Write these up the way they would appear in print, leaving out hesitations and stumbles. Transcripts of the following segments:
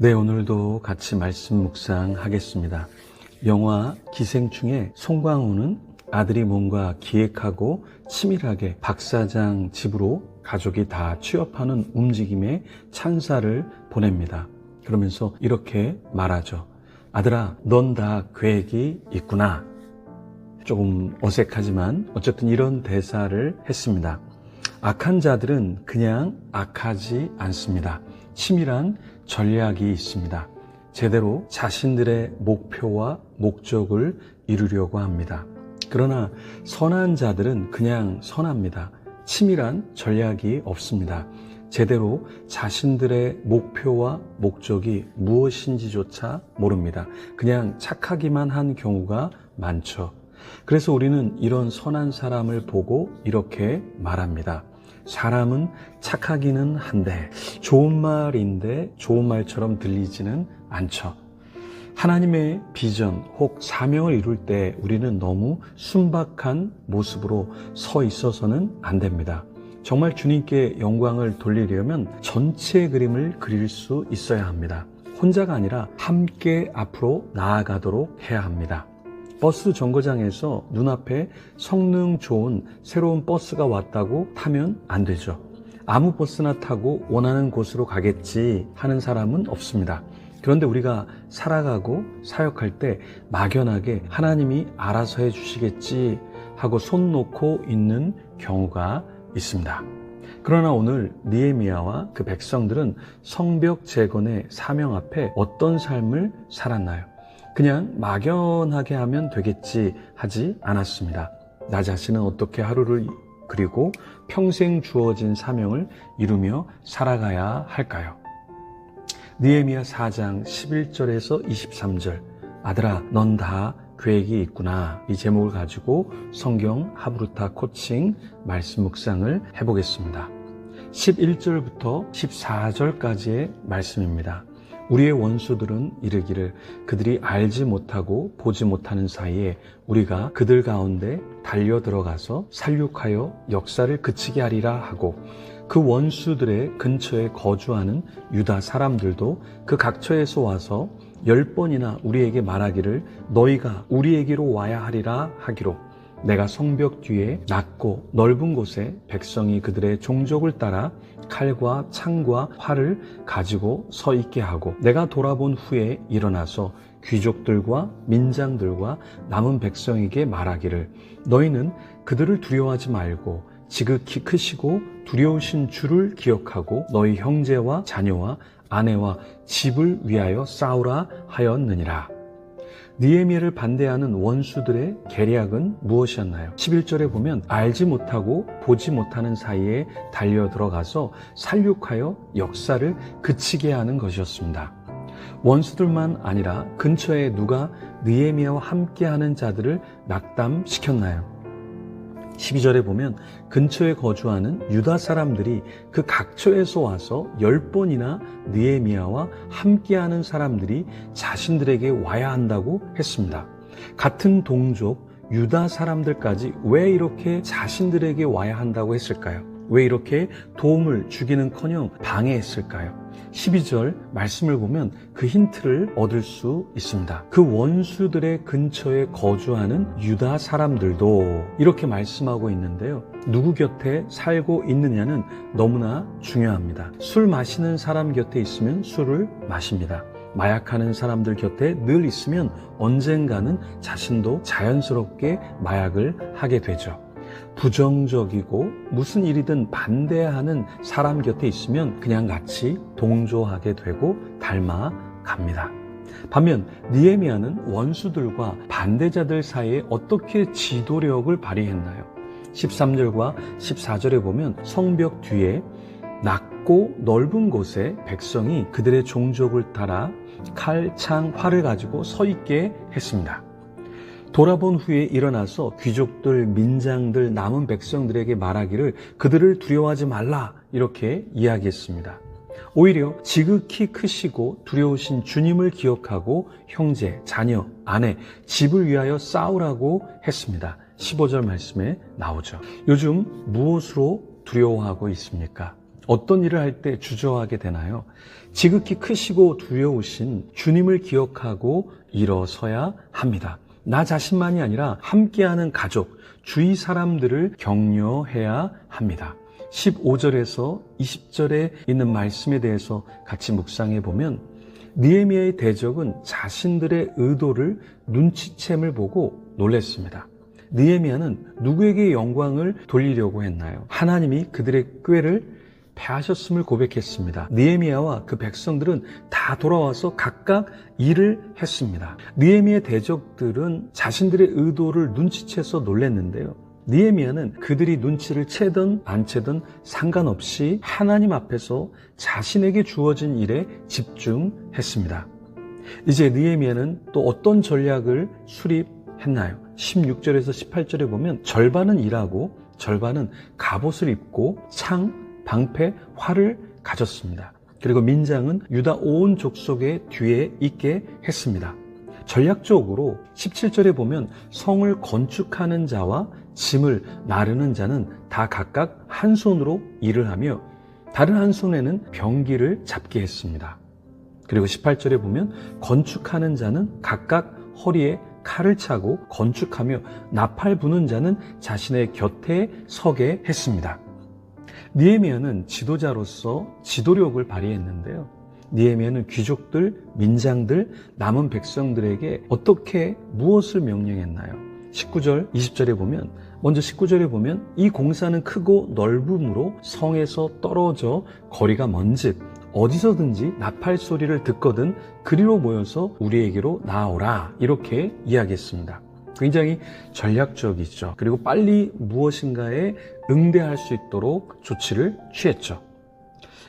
네, 오늘도 같이 말씀 묵상하겠습니다. 영화 기생충의 송강호는 아들이 뭔가 기획하고 치밀하게 박 사장 집으로 가족이 다 취업하는 움직임에 찬사를 보냅니다. 그러면서 이렇게 말하죠. 아들아, 넌 다 계획이 있구나. 조금 어색하지만 어쨌든 이런 대사를 했습니다. 악한 자들은 그냥 악하지 않습니다. 치밀한 전략이 있습니다. 제대로 자신들의 목표와 목적을 이루려고 합니다. 그러나 선한 자들은 그냥 선합니다. 치밀한 전략이 없습니다. 제대로 자신들의 목표와 목적이 무엇인지조차 모릅니다. 그냥 착하기만 한 경우가 많죠. 그래서 우리는 이런 선한 사람을 보고 이렇게 말합니다. 사람은 착하기는 한데 좋은 말인데 좋은 말처럼 들리지는 않죠. 하나님의 비전 혹 사명을 이룰 때 우리는 너무 순박한 모습으로 서 있어서는 안 됩니다. 정말 주님께 영광을 돌리려면 전체 그림을 그릴 수 있어야 합니다. 혼자가 아니라 함께 앞으로 나아가도록 해야 합니다. 버스 정거장에서 눈앞에 성능 좋은 새로운 버스가 왔다고 타면 안 되죠. 아무 버스나 타고 원하는 곳으로 가겠지 하는 사람은 없습니다. 그런데 우리가 살아가고 사역할 때 막연하게 하나님이 알아서 해주시겠지 하고 손 놓고 있는 경우가 있습니다. 그러나 오늘 느헤미야와 그 백성들은 성벽 재건의 사명 앞에 어떤 삶을 살았나요? 그냥 막연하게 하면 되겠지 하지 않았습니다. 나 자신은 어떻게 하루를 그리고 평생 주어진 사명을 이루며 살아가야 할까요? 느헤미야 4장 11절에서 23절 아들아 넌 다 계획이 있구나. 이 제목을 가지고 성경 하브루타 코칭 말씀 묵상을 해보겠습니다. 11절부터 14절까지의 말씀입니다. 우리의 원수들은 이르기를 그들이 알지 못하고 보지 못하는 사이에 우리가 그들 가운데 달려 들어가서 살육하여 역사를 그치게 하리라 하고 그 원수들의 근처에 거주하는 유다 사람들도 그 각처에서 와서 10번이나 우리에게 말하기를 너희가 우리에게로 와야 하리라 하기로 내가 성벽 뒤에 낮고 넓은 곳에 백성이 그들의 종족을 따라 칼과 창과 활을 가지고 서 있게 하고 내가 돌아본 후에 일어나서 귀족들과 민장들과 남은 백성에게 말하기를 너희는 그들을 두려워하지 말고 지극히 크시고 두려우신 주를 기억하고 너희 형제와 자녀와 아내와 집을 위하여 싸우라 하였느니라. 느헤미야를 반대하는 원수들의 계략은 무엇이었나요? 11절에 보면 알지 못하고 보지 못하는 사이에 달려 들어가서 살육하여 역사를 그치게 하는 것이었습니다. 원수들만 아니라 근처에 누가 느헤미야와 함께하는 자들을 낙담시켰나요? 12절에 보면 근처에 거주하는 유다 사람들이 그 각처에서 와서 10번이나 느헤미야와 함께하는 사람들이 자신들에게 와야 한다고 했습니다. 같은 동족 유다 사람들까지 왜 이렇게 자신들에게 와야 한다고 했을까요? 왜 이렇게 도움을 주기는커녕 방해했을까요? 12절 말씀을 보면 그 힌트를 얻을 수 있습니다. 그 원수들의 근처에 거주하는 유다 사람들도 이렇게 말씀하고 있는데요. 누구 곁에 살고 있느냐는 너무나 중요합니다. 술 마시는 사람 곁에 있으면 술을 마십니다. 마약하는 사람들 곁에 늘 있으면 언젠가는 자신도 자연스럽게 마약을 하게 되죠. 부정적이고 무슨 일이든 반대하는 사람 곁에 있으면 그냥 같이 동조하게 되고 닮아갑니다. 반면 느헤미야는 원수들과 반대자들 사이에 어떻게 지도력을 발휘했나요? 13절과 14절에 보면 성벽 뒤에 낮고 넓은 곳에 백성이 그들의 종족을 따라 칼, 창, 활을 가지고 서 있게 했습니다. 돌아본 후에 일어나서 귀족들, 민장들, 남은 백성들에게 말하기를 그들을 두려워하지 말라 이렇게 이야기했습니다. 오히려 지극히 크시고 두려우신 주님을 기억하고 형제, 자녀, 아내, 집을 위하여 싸우라고 했습니다. 15절 말씀에 나오죠. 요즘 무엇으로 두려워하고 있습니까? 어떤 일을 할 때 주저하게 되나요? 지극히 크시고 두려우신 주님을 기억하고 일어서야 합니다. 나 자신만이 아니라 함께하는 가족, 주위 사람들을 격려해야 합니다. 15절에서 20절에 있는 말씀에 대해서 같이 묵상해 보면 느헤미야의 대적은 자신들의 의도를 눈치챔을 보고 놀랐습니다. 느헤미야는 누구에게 영광을 돌리려고 했나요? 하나님이 그들의 꾀를 패하셨음을 고백했습니다. 느헤미야와 그 백성들은 다 돌아와서 각각 일을 했습니다. 느헤미야의 대적들은 자신들의 의도를 눈치채서 놀랐는데요. 느헤미야는 그들이 눈치를 채든 안 채든 상관없이 하나님 앞에서 자신에게 주어진 일에 집중했습니다. 이제 느헤미야는 또 어떤 전략을 수립했나요? 16절에서 18절에 보면 절반은 일하고 절반은 갑옷을 입고 창, 방패, 활을 가졌습니다. 그리고 민장은 유다 온 족속의 뒤에 있게 했습니다. 전략적으로 17절에 보면 성을 건축하는 자와 짐을 나르는 자는 다 각각 한 손으로 일을 하며 다른 한 손에는 병기를 잡게 했습니다. 그리고 18절에 보면 건축하는 자는 각각 허리에 칼을 차고 건축하며 나팔 부는 자는 자신의 곁에 서게 했습니다. 느헤미야는 지도자로서 지도력을 발휘했는데요. 느헤미야는 귀족들, 민장들, 남은 백성들에게 어떻게 무엇을 명령했나요? 19절, 20절에 보면 먼저 19절에 보면 이 공사는 크고 넓음으로 성에서 떨어져 거리가 먼즉 어디서든지 나팔 소리를 듣거든 그리로 모여서 우리에게로 나오라 이렇게 이야기했습니다. 굉장히 전략적이죠. 그리고 빨리 무엇인가에 응대할 수 있도록 조치를 취했죠.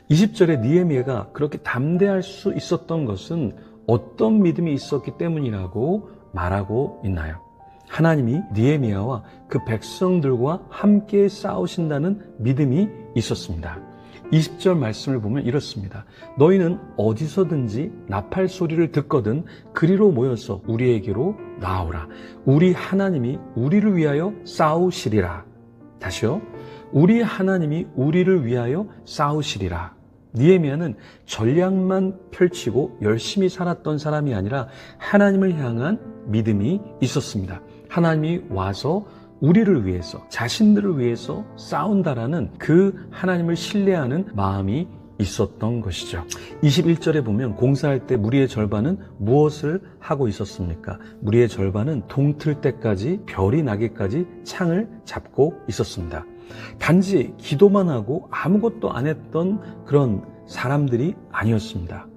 20절에 느헤미야가 그렇게 담대할 수 있었던 것은 어떤 믿음이 있었기 때문이라고 말하고 있나요? 하나님이 느헤미야와 그 백성들과 함께 싸우신다는 믿음이 있었습니다. 20절 말씀을 보면 이렇습니다. 너희는 어디서든지 나팔 소리를 듣거든 그리로 모여서 우리에게로 나오라. 우리 하나님이 우리를 위하여 싸우시리라. 다시요. 우리 하나님이 우리를 위하여 싸우시리라. 느헤미야는 전략만 펼치고 열심히 살았던 사람이 아니라 하나님을 향한 믿음이 있었습니다. 하나님이 와서 우리를 위해서, 자신들을 위해서 싸운다라는 그 하나님을 신뢰하는 마음이 있었던 것이죠. 21절에 보면 공사할 때 무리의 절반은 무엇을 하고 있었습니까? 무리의 절반은 동틀 때까지 별이 나기까지 창을 잡고 있었습니다. 단지 기도만 하고 아무것도 안 했던 그런 사람들이 아니었습니다.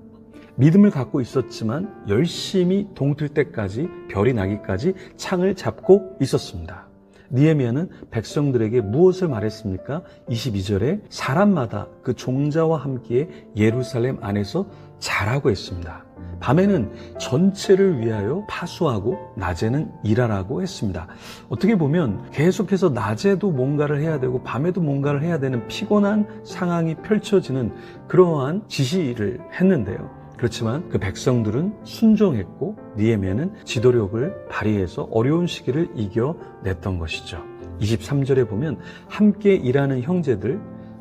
믿음을 갖고 있었지만 열심히 동틀 때까지 별이 나기까지 창을 잡고 있었습니다. 느헤미야는 백성들에게 무엇을 말했습니까? 22절에 사람마다 그 종자와 함께 예루살렘 안에서 자라고 했습니다. 밤에는 전체를 위하여 파수하고 낮에는 일하라고 했습니다. 어떻게 보면 계속해서 낮에도 뭔가를 해야 되고 밤에도 뭔가를 해야 되는 피곤한 상황이 펼쳐지는 그러한 지시를 했는데요. 그렇지만 그 백성들은 순종했고 느헤미야는 지도력을 발휘해서 어려운 시기를 이겨냈던 것이죠. 23절에 보면 함께 일하는 형제들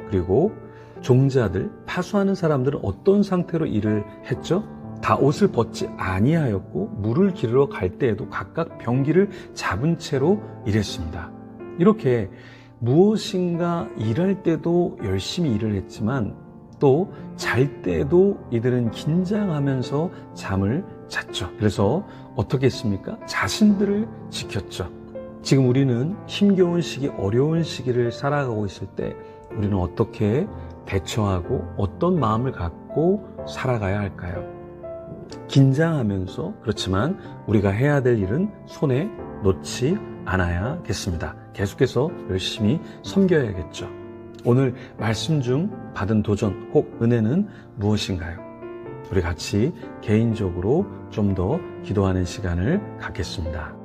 그리고 종자들, 파수하는 사람들은 어떤 상태로 일을 했죠? 다 옷을 벗지 아니하였고 물을 기르러 갈 때에도 각각 병기를 잡은 채로 일했습니다. 이렇게 무엇인가 일할 때도 열심히 일을 했지만 또 잘 때도 이들은 긴장하면서 잠을 잤죠. 그래서 어떻게 했습니까? 자신들을 지켰죠. 지금 우리는 힘겨운 시기, 어려운 시기를 살아가고 있을 때 우리는 어떻게 대처하고 어떤 마음을 갖고 살아가야 할까요? 긴장하면서 그렇지만 우리가 해야 될 일은 손에 놓지 않아야겠습니다. 계속해서 열심히 섬겨야겠죠. 오늘 말씀 중 받은 도전 혹 은혜는 무엇인가요? 우리 같이 개인적으로 좀 더 기도하는 시간을 갖겠습니다.